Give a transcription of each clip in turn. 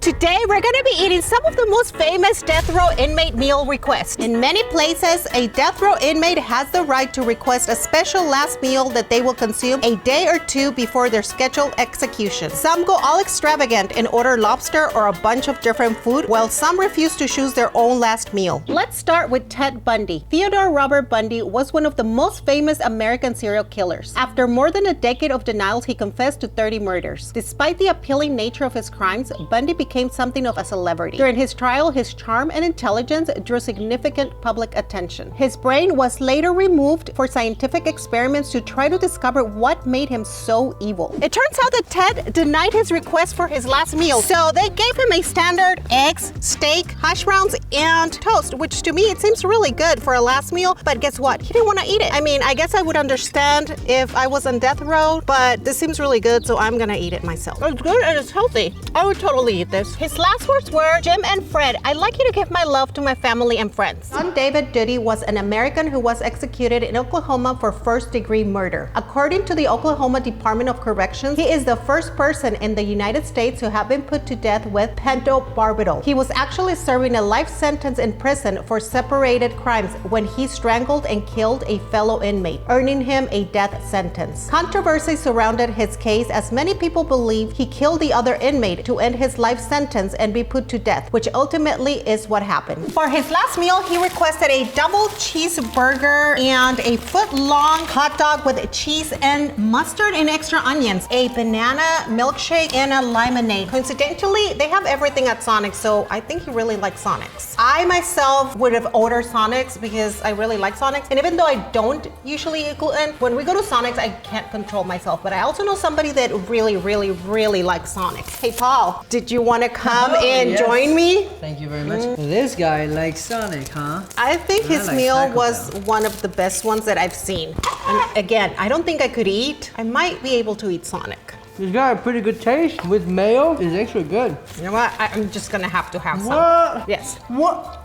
Today, we're gonna be eating some of the most famous death row inmate meal requests. In many places, a death row inmate has the right to request a special last meal that they will consume a day or two before their scheduled execution. Some go all extravagant and order lobster or a bunch of different food, while some refuse to choose their own last meal. Let's start with Ted Bundy. Theodore Robert Bundy was one of the most famous American serial killers. After more than a decade of denials, he confessed to 30 murders. Despite the appealing nature of his crimes, Bundy became something of a celebrity. During his trial, his charm and intelligence drew significant public attention. His brain was later removed for scientific experiments to try to discover what made him so evil. It turns out that Ted denied his request for his last meal, so they gave him a standard eggs, steak, hash browns, and toast, which to me it seems really good for a last meal, but guess what? He didn't want to eat it. I mean, I guess I would understand if I was on death row, but this seems really good, so I'm gonna eat it myself. It's good and it's healthy. I would totally eat this. His last words were, "Jim and Fred, I'd like you to give my love to my family and friends." John David Duddy was an American who was executed in Oklahoma for first-degree murder. According to the Oklahoma Department of Corrections, he is the first person in the United States to have been put to death with pentobarbital. He was actually serving a life sentence in prison for separated crimes when he strangled and killed a fellow inmate, earning him a death sentence. Controversy surrounded his case as many people believe he killed the other inmate to end his life sentence and be put to death, which ultimately is what happened. For his last meal, he requested a double cheeseburger and a foot-long hot dog with cheese and mustard and extra onions, a banana milkshake, and a lemonade. Coincidentally, they have everything at Sonic's, so I think he really likes Sonic's. I myself would have ordered Sonic's because I really like Sonic's, and even though I don't usually eat gluten, when we go to Sonic's, I can't control myself, but I also know somebody that really likes Sonic's. Hey, Paul, did you want to come and join me? Thank you very much. This guy likes Sonic, huh? I think his like meal was one of the best ones that I've seen. And again, I don't think I could eat. I might be able to eat Sonic. He's got a pretty good taste. With mayo, it's extra good. You know what? I'm just gonna have to have some. What? Yes. What?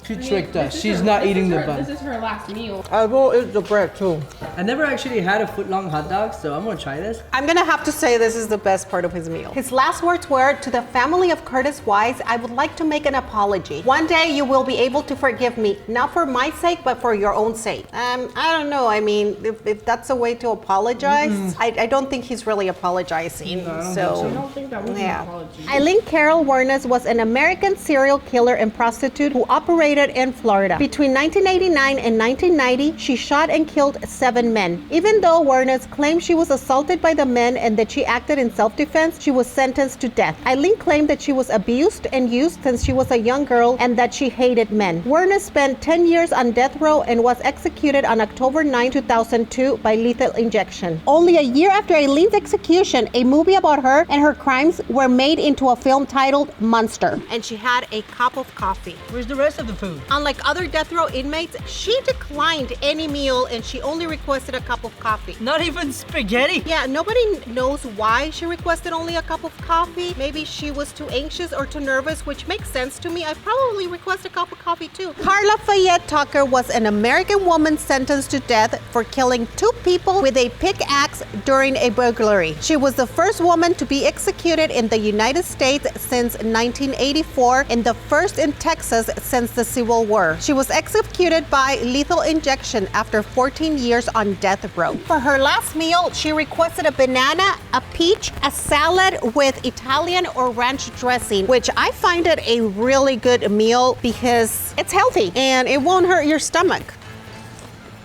She tricked us. She's not eating the bun. This is her last meal. I will eat the bread too. I never actually had a foot-long hot dog, so I'm gonna try this. I'm gonna have to say this is the best part of his meal. His last words were, "To the family of Curtis Wise, I would like to make an apology. One day you will be able to forgive me, not for my sake, but for your own sake." I don't know. I mean, if that's a way to apologize, I don't think he's really apologizing. No, I don't so, think I don't think that was an apology. Eileen Carol Werner was an American serial killer and prostitute who operated in Florida. Between 1989 and 1990, she shot and killed 7 men. Even though Werner claimed she was assaulted by the men and that she acted in self-defense, she was sentenced to death. Eileen claimed that she was abused and used since she was a young girl and that she hated men. Werner spent 10 years on death row and was executed on October 9, 2002 by lethal injection. Only a year after Eileen's execution, a movie about her and her crimes were made into a film titled Monster. And she had a cup of coffee. Where's the rest of the food? Unlike other death row inmates, she declined any meal and she only requested a cup of coffee. Not even spaghetti? Yeah, nobody knows why she requested only a cup of coffee. Maybe she was too anxious or too nervous, which makes sense to me. I'd probably request a cup of coffee too. Carla Fayette Tucker was an American woman sentenced to death for killing 2 people with a pickaxe during a burglary. She was the first woman to be executed in the United States since 1984 and the first in Texas since the Civil War. She was executed by lethal injection after 14 years on death row. For her last meal, she requested a banana, a peach, a salad with Italian or ranch dressing, which I find it a really good meal because it's healthy and it won't hurt your stomach.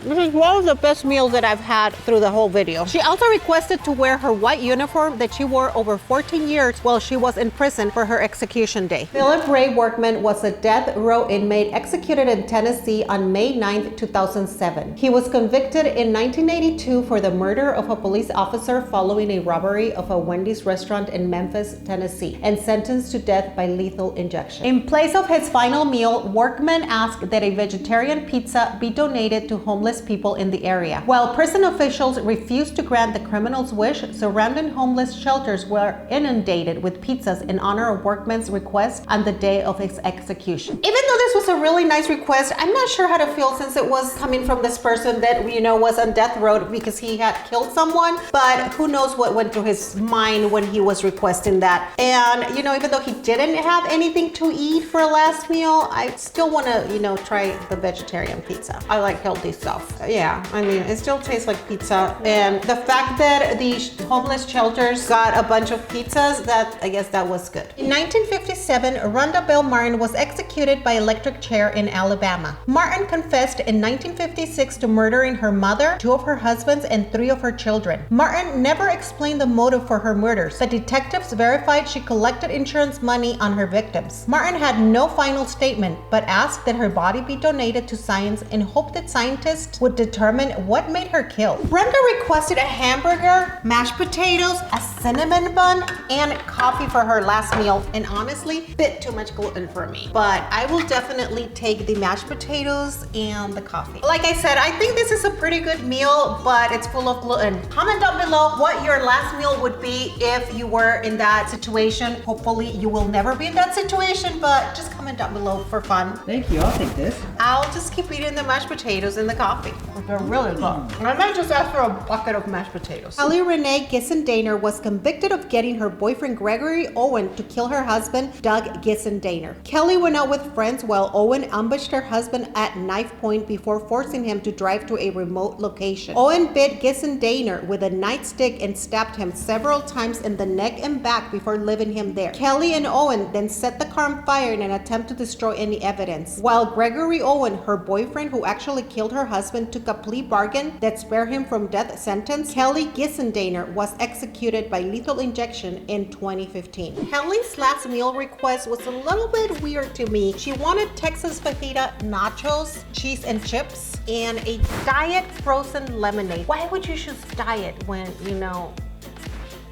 This is one of the best meals that I've had through the whole video. She also requested to wear her white uniform that she wore over 14 years while she was in prison for her execution day. Philip Ray Workman was a death row inmate executed in Tennessee on May 9, 2007. He was convicted in 1982 for the murder of a police officer following a robbery of a Wendy's restaurant in Memphis, Tennessee, and sentenced to death by lethal injection. In place of his final meal, Workman asked that a vegetarian pizza be donated to homeless homeless people in the area. While prison officials refused to grant the criminal's wish, surrounding homeless shelters were inundated with pizzas in honor of Workman's request on the day of his execution. Even though this was a really nice request, I'm not sure how to feel since it was coming from this person that, was on death row because he had killed someone, but who knows what went through his mind when he was requesting that. And, even though he didn't have anything to eat for a last meal, I still want to, try the vegetarian pizza. I like healthy stuff. Yeah, it still tastes like pizza. And the fact that the homeless shelters got a bunch of pizzas, I guess that was good. In 1957, Ronda Martin was executed by electric chair in Alabama. Martin confessed in 1956 to murdering her mother, 2 of her husbands, and 3 of her children. Martin never explained the motive for her murders, but detectives verified she collected insurance money on her victims. Martin had no final statement, but asked that her body be donated to science in hope that scientists would determine what made her kill. Brenda requested a hamburger, mashed potatoes, a cinnamon bun, and coffee for her last meal, and honestly, bit too much gluten for me. But I will definitely take the mashed potatoes and the coffee. Like I said, I think this is a pretty good meal, but it's full of gluten. Comment down below what your last meal would be if you were in that situation. Hopefully you will never be in that situation, but just comment down below for fun. Thank you, I'll take this. I'll just keep eating the mashed potatoes and the coffee. They're really good. I might just ask for a bucket of mashed potatoes. Kelly Renee Gibson-Daner was convicted of getting her boyfriend Gregory Owen to kill her husband, Doug Gibson-Daner. Kelly went out with friends while Owen ambushed her husband at knife point before forcing him to drive to a remote location. Owen bit Gibson-Daner with a nightstick and stabbed him several times in the neck and back before leaving him there. Kelly and Owen then set the car on fire in an attempt to destroy any evidence. While Gregory Owen, her boyfriend who actually killed her husband, took a plea bargain that spared him from death sentence, Kelly Gibson-Daner was executed by lethal injection in 2015. Kelly's last meal request was a little bit weird to me. She wanted Texas fajita nachos, cheese and chips, and a diet frozen lemonade. Why would you choose diet when,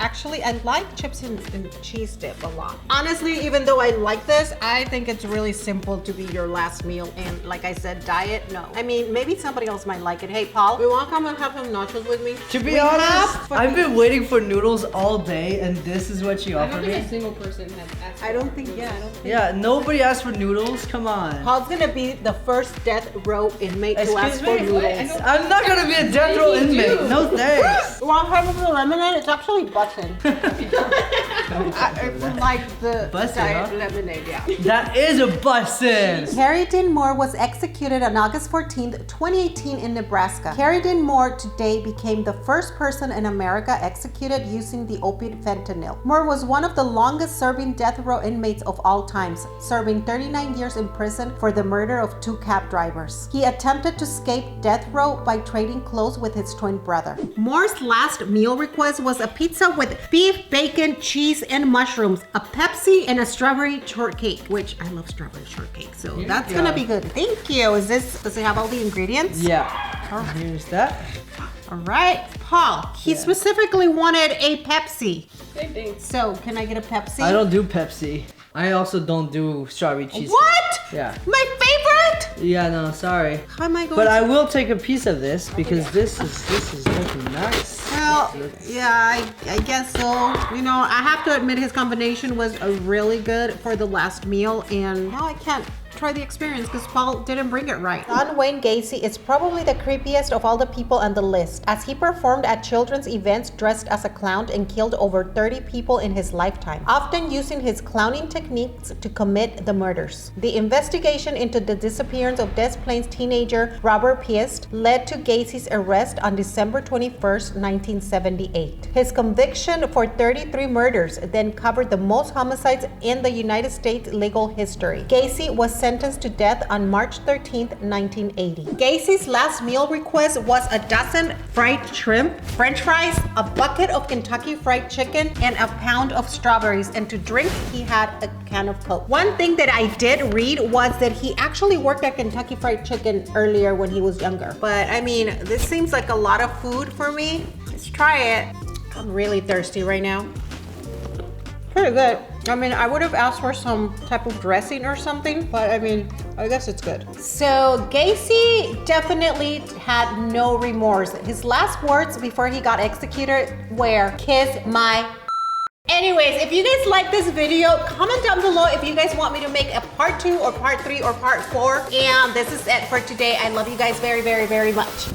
Actually, I like chips and cheese dip a lot. Honestly, even though I like this, I think it's really simple to be your last meal. And like I said, diet, no. Maybe somebody else might like it. Hey, Paul, you want to come and have some nachos with me? To be honest, I've been waiting for noodles all day, and this is what she offered me. I don't think a single person has asked for I don't think. Yeah, nobody asked for noodles. Come on. Paul's gonna be the first death row inmate to ask for noodles. I'm not gonna be a death row inmate. No thanks. You want some of the lemonade? It's actually bussin'. I like the diet lemonade, yeah. That is a bussin'. Carrie Dean Moore was executed on August 14th, 2018 in Nebraska. Carrie Dean Moore today became the first person in America executed using the opiate fentanyl. Moore was one of the longest serving death row inmates of all times, serving 39 years in prison for the murder of 2 cab drivers. He attempted to escape death row by trading clothes with his twin brother. Moore's last meal request was a pizza with beef, bacon, cheese, and mushrooms, a Pepsi, and a strawberry shortcake, which I love strawberry shortcake, so that's gonna be good. Thank you. Does it have all the ingredients? Yeah. Here's that. All right, Paul, he specifically wanted a Pepsi. Same thing. So, can I get a Pepsi? I don't do Pepsi. I also don't do strawberry cheesecake. What? Yeah. My favorite? Yeah, no, sorry. How am I going But I will take a piece of this because this is looking nice. Well, yeah, I guess so. I have to admit his combination was really good for the last meal, and now I can't try the experience because Paul didn't bring it right. John Wayne Gacy is probably the creepiest of all the people on the list, as he performed at children's events dressed as a clown and killed over 30 people in his lifetime, often using his clowning techniques to commit the murders. The investigation into the disappearance of Des Plaines teenager Robert Piest led to Gacy's arrest on December 21st, 1978. His conviction for 33 murders then covered the most homicides in the United States legal history. Gacy was sentenced to death on March 13th, 1980. Gacy's last meal request was a dozen fried shrimp, french fries, a bucket of Kentucky Fried Chicken, and a pound of strawberries, and to drink, he had a can of Coke. One thing that I did read was that he actually worked at Kentucky Fried Chicken earlier when he was younger. But this seems like a lot of food for me. Let's try it. I'm really thirsty right now. Pretty good. I mean, I would have asked for some type of dressing or something, but I mean, I guess it's good. So Gacy definitely had no remorse. His last words before he got executed were, "Kiss my." Anyways, if you guys like this video, comment down below if you guys want me to make a part 2 or part 3 or part 4. And this is it for today. I love you guys very, very, very much.